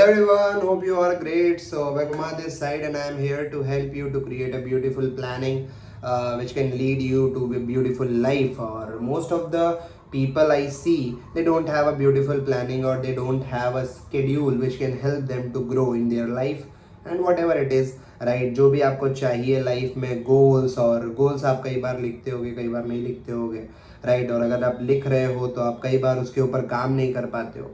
Hello everyone, hope you are great. So Vegma this side and I am here to help you to create a beautiful planning which can lead you to a beautiful life. Or most of the people I see, they don't have a beautiful planning or they don't have a schedule which can help them to grow in their life and whatever it is, right? जो भी आपको चाहिए life में goals, और goals आप कई बार लिखते होगे, कई बार नहीं लिखते होगे, राइट? और अगर आप लिख रहे हो तो आप कई बार उसके ऊपर काम नहीं कर पाते हो।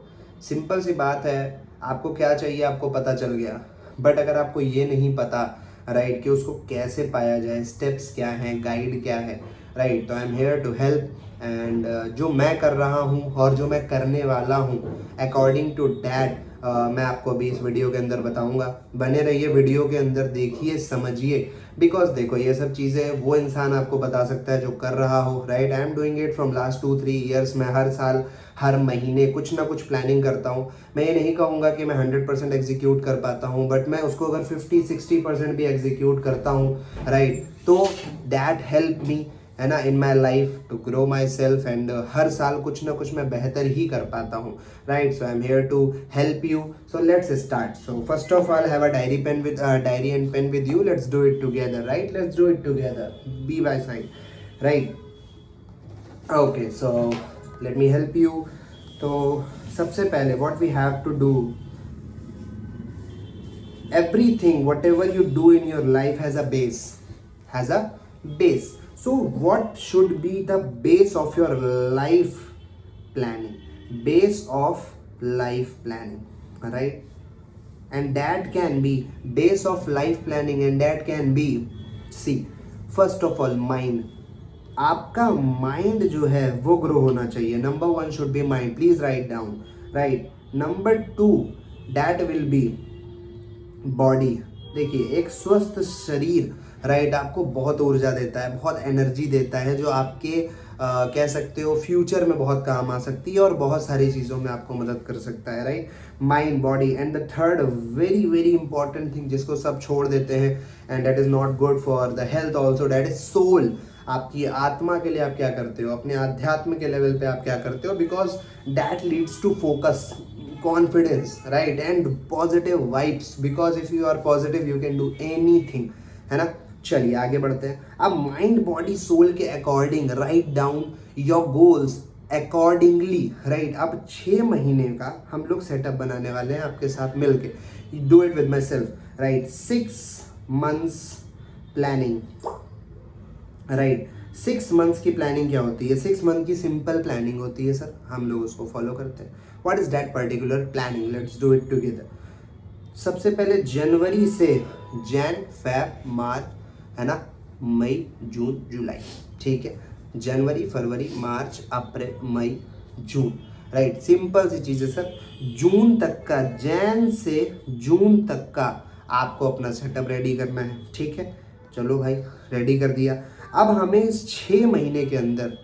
सिंपल सी बात है, आपको क्या चाहिए आपको पता चल गया, बट अगर आपको ये नहीं पता, राइट, कि उसको कैसे पाया जाए, स्टेप्स क्या हैं, गाइड क्या है, राइट, तो I am here to help. And जो मैं कर रहा हूँ और जो मैं करने वाला हूँ अकॉर्डिंग टू डैट, मैं आपको अभी इस वीडियो के अंदर बताऊंगा। बने रहिए वीडियो के अंदर, देखिए समझिए, बिकॉज देखो ये सब चीज़ें वो इंसान आपको बता सकता है जो कर रहा हो, right? I am doing it from last 2-3 years. मैं हर साल हर महीने कुछ ना कुछ प्लानिंग करता हूँ। मैं ये नहीं कहूँगा कि मैं 100% एग्जीक्यूट कर पाता हूँ, बट मैं उसको अगर 50-60% भी एग्जीक्यूट करता हूँ, राइट, तो दैट हेल्प मी, है ना, in my life to grow myself. And हर साल कुछ ना कुछ मैं बेहतर ही कर पाता हूँ, right? So I am here to help you. So let's start. So first of all have a diary and pen with you. Let's do it together, right? Let's do it together, be by side, right? Okay, so let me help you. तो सबसे पहले what we have to do, everything whatever you do in your life has a base, has a base. So what should be the base of your life planning? Base of life planning, right? And that can be base of life planning, and that can be, see, first of all mind. आपका mind जो है वो grow होना चाहिए। Number 1 should be mind, please write down, right? Number 2 that will be body. देखिए, एक स्वस्थ शरीर, राइट, आपको बहुत ऊर्जा देता है, बहुत एनर्जी देता है, जो आपके कह सकते हो फ्यूचर में बहुत काम आ सकती है और बहुत सारी चीज़ों में आपको मदद कर सकता है, right? Mind, body. And the third very very important thing जिसको सब छोड़ देते हैं, and that is not good for the health also, that is soul. आपकी आत्मा के लिए आप क्या करते हो, अपने आध्यात्म के लेवल पे आप क्या करते हो, because that leads to focus, confidence, right, and positive vibes, because if you are positive you can do anything, है ना? चलिए आगे बढ़ते हैं। अब माइंड, बॉडी, सोल के according write down your goals accordingly, right? अब 6 महीने का हम लोग सेटअप बनाने वाले हैं आपके साथ मिलके। Do it with my self, right? 6 months planning, right? 6 months की प्लानिंग क्या होती है? 6 month की सिंपल प्लानिंग होती है सर, हम लोग उसको फॉलो करते हैं। What is that particular planning? Let's do it together. सबसे पहले जनवरी से जैन, फेब, मार्च, है ना, मई, जून, जुलाई, ठीक है? जनवरी, फरवरी, मार्च, अप्रैल, मई, जून, राइट? सिंपल सी चीज़ है सर। जून तक का, जैन से जून तक का आपको अपना सेटअप रेडी करना है, ठीक है? चलो भाई, रेडी कर दिया। अब हमें इस 6 महीने के अंदर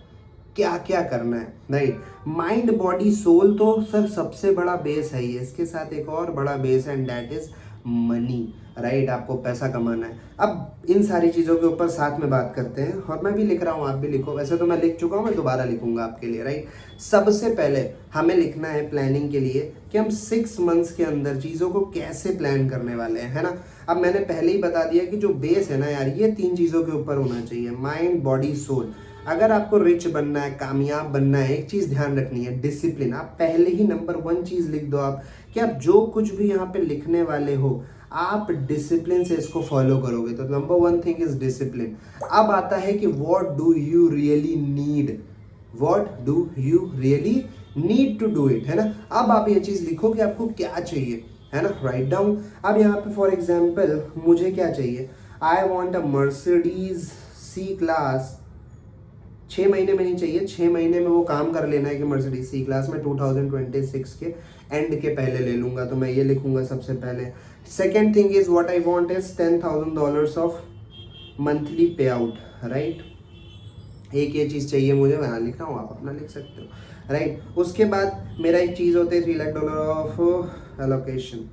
क्या क्या करना है, राइट? माइंड, बॉडी, सोल तो सर सबसे बड़ा बेस है ही, इसके साथ एक और बड़ा बेस है, and that is money, right? आपको पैसा कमाना है। अब इन सारी चीज़ों के ऊपर साथ में बात करते हैं, और मैं भी लिख रहा हूँ, आप भी लिखो। वैसे तो मैं लिख चुका हूँ, मैं दोबारा लिखूंगा आपके लिए, राइट? सबसे पहले हमें लिखना है प्लानिंग के लिए कि हम 6 months के अंदर चीज़ों को कैसे प्लान करने वाले हैं, है ना? अब मैंने पहले ही बता दिया कि जो बेस है ना यार, ये 3 चीज़ों के ऊपर होना चाहिए, माइंड, बॉडी, सोल। अगर आपको रिच बनना है, कामयाब बनना है, एक चीज़ ध्यान रखनी है, डिसिप्लिन। आप पहले ही नंबर 1 चीज़ लिख दो, आप कि आप जो कुछ भी यहाँ पे लिखने वाले हो, आप डिसिप्लिन से इसको फॉलो करोगे। तो नंबर 1 थिंग इज डिसिप्लिन। अब आता है कि what do you really need, what do you really need to do it, है ना? अब आप ये चीज़ लिखो कि आपको क्या चाहिए, है ना? Write down. अब यहाँ पे फॉर एग्जाम्पल मुझे क्या चाहिए, I want a Mercedes C class. 6 महीने में नहीं चाहिए, 6 महीने में वो काम कर लेना है कि मर्सिडीज सी क्लास में 2026 के एंड के पहले ले लूँगा, तो मैं ये लिखूँगा सबसे पहले। Second thing is what I want is $10,000 of monthly पे आउट, राइट? एक ये चीज़ चाहिए मुझे, मैं लिख रहा हूँ, आप अपना लिख सकते हो, राइट? उसके बाद मेरा एक चीज़ होता है $3 लाख ऑफ एलोकेशन,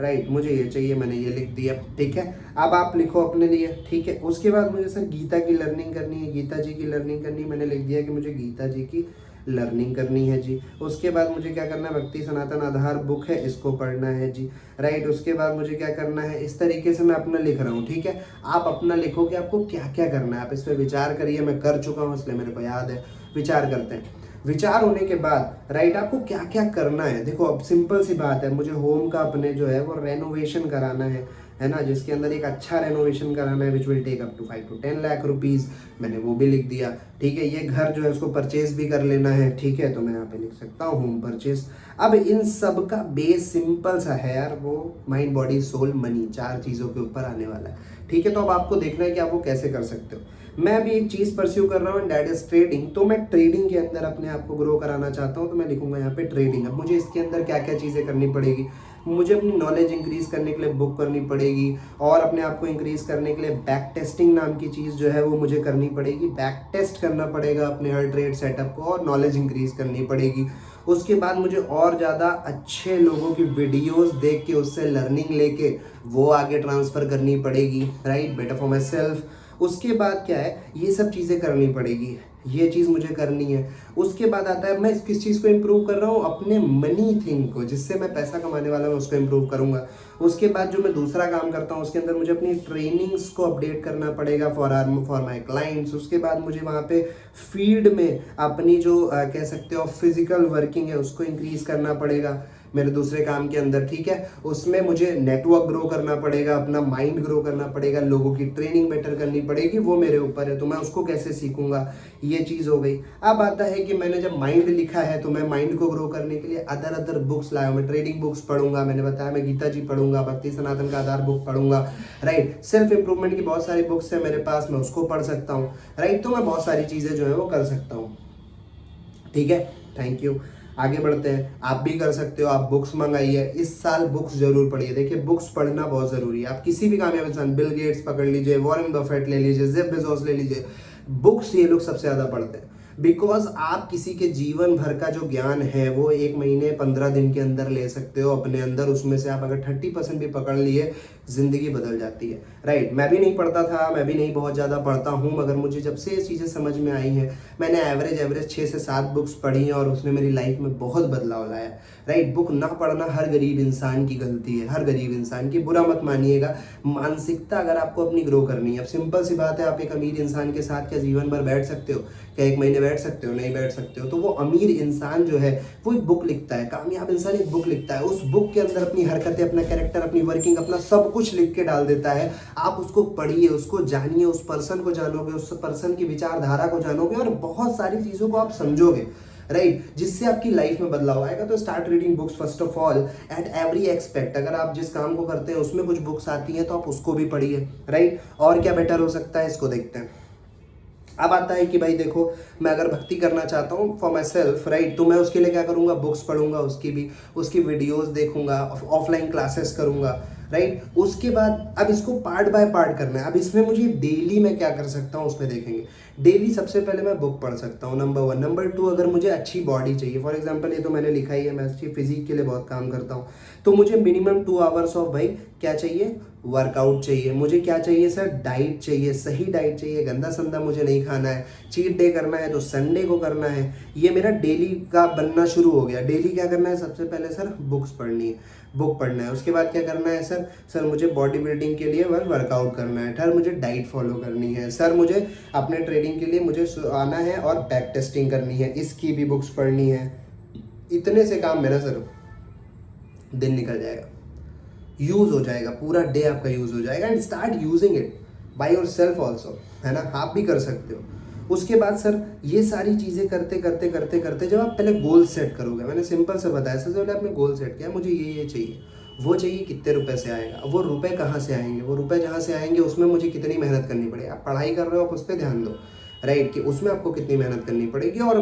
राइट? मुझे ये चाहिए, मैंने ये लिख दिया, ठीक है? अब आप लिखो अपने लिए, ठीक है? उसके बाद मुझे सर गीता की लर्निंग करनी है, गीता जी की लर्निंग करनी है, मैंने लिख दिया कि मुझे गीता जी की लर्निंग करनी है जी। उसके बाद मुझे क्या करना है, भक्ति सनातन आधार बुक है, इसको पढ़ना है जी, राइट। उसके बाद मुझे क्या करना है, इस तरीके से मैं अपना लिख रहा हूँ, ठीक है। आप अपना लिखो कि आपको क्या क्या करना है, आप इस पर विचार करिए। मैं कर चुका हूँ इसलिए मेरे को याद है। विचार करते हैं। विचार होने के बाद राइट आपको क्या क्या करना है। देखो अब सिंपल सी बात है, मुझे होम का अपने जो है वो रेनोवेशन कराना है ना, जिसके अंदर एक अच्छा रेनोवेशन कराना है which will take up to 5 to 10 lakh rupees. मैंने वो भी लिख दिया, ठीक है। ये घर जो है उसको परचेज भी कर लेना है, ठीक है, तो मैं यहाँ पे लिख सकता हूँ होम परचेज। अब इन सब का बेस सिंपल सा है यार, वो माइंड बॉडी सोल मनी, 4 चीज़ों के ऊपर आने वाला है, ठीक है। तो अब आपको देखना है कि आप वो कैसे कर सकते हो। मैं अभी एक चीज़ परस्यू कर रहा हूँ, दैट इज ट्रेडिंग। तो मैं ट्रेडिंग के अंदर अपने आप को ग्रो कराना चाहता हूँ, तो मैं लिखूंगा यहाँ पे ट्रेडिंग। अब मुझे इसके अंदर क्या क्या चीज़ें करनी पड़ेगी, मुझे अपनी नॉलेज इंक्रीज करने के लिए बुक करनी पड़ेगी, और अपने आप को इंक्रीज करने के लिए बैक टेस्टिंग नाम की चीज़ जो है वो मुझे करनी पड़ेगी। बैक टेस्ट करना पड़ेगा अपने हर ट्रेड सेटअप को, और नॉलेज इंक्रीज करनी पड़ेगी। उसके बाद मुझे और ज़्यादा अच्छे लोगों की वीडियोस देख के उससे लर्निंग लेके वो आगे ट्रांसफ़र करनी पड़ेगी, right, better for my self. उसके बाद क्या है, ये सब चीज़ें करनी पड़ेगी, ये चीज़ मुझे करनी है। उसके बाद आता है मैं किस चीज़ को इम्प्रूव कर रहा हूँ, अपने मनी थिंग को, जिससे मैं पैसा कमाने वाला हूँ उसको इम्प्रूव करूँगा। उसके बाद जो मैं दूसरा काम करता हूँ उसके अंदर मुझे अपनी ट्रेनिंग्स को अपडेट करना पड़ेगा फॉर माई क्लाइंट्स। उसके बाद मुझे वहाँ पे फील्ड में अपनी जो कह सकते हो फिजिकल वर्किंग है उसको इंक्रीज करना पड़ेगा मेरे दूसरे काम के अंदर, ठीक है। उसमें मुझे नेटवर्क ग्रो करना पड़ेगा, अपना माइंड ग्रो करना पड़ेगा, लोगों की ट्रेनिंग बेटर करनी पड़ेगी, वो मेरे ऊपर है, तो मैं उसको कैसे सीखूंगा, ये चीज़ हो गई। अब आता है कि मैंने जब माइंड लिखा है तो मैं माइंड को ग्रो करने के लिए अदर बुक्स लाया हूँ। मैं ट्रेडिंग बुक्स पढ़ूंगा, मैंने बताया मैं गीता जी पढ़ूंगा, भक्ति सनातन का आधार बुक पढ़ूंगा, राइट। सेल्फ इंप्रूवमेंट की बहुत सारी बुक्स है मेरे पास, मैं उसको पढ़ सकता हूँ, राइट। तो मैं बहुत सारी चीज़ें जो है वो कर सकता हूँ, ठीक है। Thank you. आगे बढ़ते हैं, आप भी कर सकते हो, आप बुक्स मंगाइए, इस साल बुक्स जरूर पढ़िए। देखिए बुक्स पढ़ना बहुत जरूरी है। आप किसी भी कामयाब इंसान, बिल गेट्स पकड़ लीजिए, वॉरेन बफेट ले लीजिए, जेफ बेजोस ले लीजिए, बुक्स ये लोग सबसे ज्यादा पढ़ते हैं। बिकॉज आप किसी के जीवन भर का जो ज्ञान है वो 1 महीने 15 दिन के अंदर ले सकते हो अपने अंदर। उसमें से आप अगर 30% भी पकड़ लिए, जिंदगी बदल जाती है, राइट। मैं भी नहीं पढ़ता था, मैं भी नहीं बहुत ज़्यादा पढ़ता हूँ, मगर मुझे जब से ये चीज़ें समझ में आई हैं, मैंने एवरेज 6 से 7 बुक्स पढ़ी हैं और उसने मेरी लाइफ में बहुत बदलाव लाया, राइट। बुक ना पढ़ना हर गरीब इंसान की गलती है, हर गरीब इंसान की, बुरा मत मानिएगा। मानसिकता अगर आपको अपनी ग्रो करनी है, अब सिंपल सी बात है, आप एक अमीर इंसान के साथ क्या जीवन भर बैठ सकते हो, क्या 1 महीने बैठ सकते हो, नहीं बैठ सकते हो। तो वो अमीर इंसान जो है वो एक बुक लिखता है, कामयाब इंसान एक बुक लिखता है, उस बुक के अंदर अपनी हरकतें, अपना कैरेक्टर, अपनी वर्किंग, अपना सब कुछ लिख के डाल देता है। आप उसको पढ़िए, उसको जानिए, उस पर्सन को जानोगे, उस पर्सन की विचारधारा को जानोगे, और बहुत सारी चीज़ों को आप समझोगे, राइट, जिससे आपकी लाइफ में बदलाव आएगा। तो start reading books first of all at every expect. अगर आप जिस काम को करते हैं उसमें कुछ बुक्स आती हैं तो आप उसको भी पढ़िए, राइट। और क्या बेटर हो सकता है, इसको देखते हैं। अब आता है कि भाई देखो, मैं अगर भक्ति करना चाहता हूँ फॉर माई सेल्फ, राइट, तो मैं उसके लिए क्या करूँगा, बुक्स पढ़ूंगा, उसकी वीडियोस देखूंगा, ऑफलाइन क्लासेस करूँगा, राइट। उसके बाद अब इसको पार्ट बाय पार्ट करना है। अब इसमें मुझे डेली मैं क्या कर सकता हूँ उसमें देखेंगे। डेली सबसे पहले मैं बुक पढ़ सकता हूँ, नंबर 1। नंबर 2, अगर मुझे अच्छी बॉडी चाहिए, फॉर एग्जाम्पल ये तो मैंने लिखा ही है, मैं अच्छी फिजिक के लिए बहुत काम करता हूँ, तो मुझे मिनिमम 2 आवर्स ऑफ भाई क्या चाहिए, वर्कआउट चाहिए। मुझे क्या चाहिए सर, डाइट चाहिए, सही डाइट चाहिए, गंदा संदा मुझे नहीं खाना है। चीट डे करना है तो संडे को करना है। ये मेरा डेली का बनना शुरू हो गया। डेली क्या करना है, सबसे पहले सर बुक्स पढ़नी है, बुक पढ़ना है। उसके बाद क्या करना है सर मुझे बॉडी बिल्डिंग के लिए वर्कआउट करना है, सर मुझे डाइट फॉलो करनी है, सर मुझे अपने ट्रेडिंग के लिए मुझे आना है और बैक टेस्टिंग करनी है, इसकी भी बुक्स पढ़नी है। इतने से काम मेरा सर दिन निकल जाएगा, यूज़ हो जाएगा, पूरा डे आपका यूज़ हो जाएगा। And start using it by your self also, है ना, आप भी कर सकते हो। उसके बाद सर ये सारी चीज़ें करते करते करते करते जब आप पहले गोल सेट करोगे, मैंने सिंपल से बताया, सबसे पहले आपने गोल सेट किया, मुझे ये चाहिए, वो चाहिए, कितने रुपए से आएगा, वो रुपए कहाँ से आएंगे, वो रुपए जहाँ से आएंगे उसमें मुझे कितनी मेहनत करनी पड़ेगी। आप पढ़ाई कर रहे हो, आप उस पर ध्यान दो, राइट, कि उसमें आपको कितनी मेहनत करनी पड़ेगी, और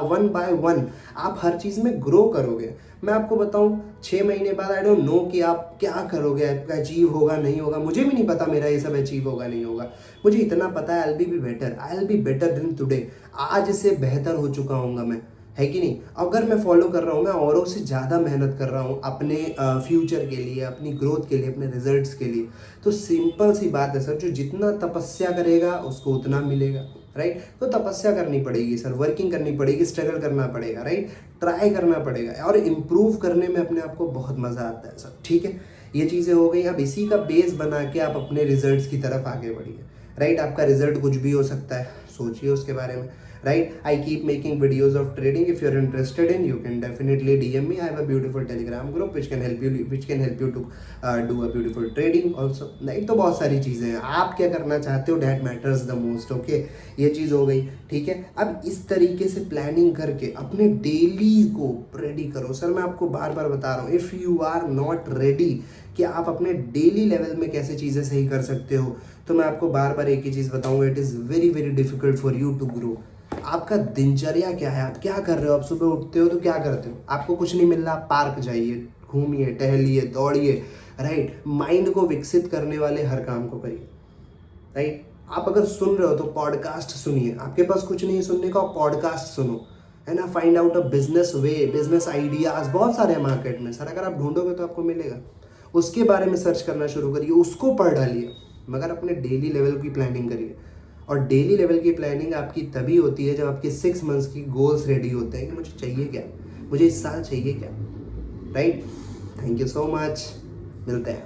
1 बाय 1 आप हर चीज़ में ग्रो करोगे। मैं आपको बताऊं 6 महीने बाद आई डोंट नो कि आप क्या करोगे, आपका अचीव होगा नहीं होगा, मुझे भी नहीं पता मेरा ये सब अचीव होगा नहीं होगा। मुझे इतना पता है, I will be better than today, आज से बेहतर हो चुका हूँगा मैं, है कि नहीं। अगर मैं फॉलो कर रहा हूँ, मैं औरों से ज़्यादा मेहनत कर रहा हूँ अपने फ्यूचर के लिए, अपनी ग्रोथ के लिए, अपने रिजल्ट्स के लिए, तो सिंपल सी बात है सर, जो जितना तपस्या करेगा उसको उतना मिलेगा, राइट। तो तपस्या करनी पड़ेगी सर, वर्किंग करनी पड़ेगी, स्ट्रगल करना पड़ेगा, राइट, ट्राई करना पड़ेगा और इम्प्रूव करने में अपने आप को बहुत मज़ा आता है सर, ठीक है। ये चीज़ें हो गई। अब इसी का बेस बना के आप अपने रिजल्ट्स की तरफ आगे बढ़िए, राइट। आपका रिजल्ट कुछ भी हो सकता है, सोचिए उसके बारे में, right? I keep making videos of trading. If you're interested in, you can definitely DM me. I have a beautiful Telegram group which can help you to do a beautiful trading also. नहीं तो बहुत सारी चीज़ें हैं, आप क्या करना चाहते हो, that matters the most. Okay, ये चीज़ हो गई, ठीक है। अब इस तरीके से प्लानिंग करके अपने डेली को रेडी करो। सर मैं आपको बार बार बता रहा हूँ, if you are not ready कि आप अपने डेली लेवल में कैसे चीज़ें सही कर सकते हो, तो मैं आपको बार बार एक ही चीज़ बताऊंगा, it is very very difficult for you to grow. आपका दिनचर्या क्या है, आप क्या कर रहे हो, आप सुबह उठते हो तो क्या करते हो, आपको कुछ नहीं मिल रहा, पार्क जाइए, घूमिए, टहलिए, दौड़िए, राइट। माइंड को विकसित करने वाले हर काम को करिए, राइट। आप अगर सुन रहे हो तो पॉडकास्ट सुनिए, आपके पास कुछ नहीं सुनने का, पॉडकास्ट सुनो, है ना। Find out a business way, business ideas बहुत सारे हैं मार्केट में सर, अगर आप ढूंढोगे तो आपको मिलेगा। उसके बारे में सर्च करना शुरू करिए, उसको पढ़ डालिए, मगर अपने डेली लेवल की प्लानिंग करिए। और डेली लेवल की प्लानिंग आपकी तभी होती है जब आपके 6 मंथ्स की गोल्स रेडी होते हैं कि मुझे चाहिए क्या, मुझे इस साल चाहिए क्या, right. Thank you so much, मिलते हैं।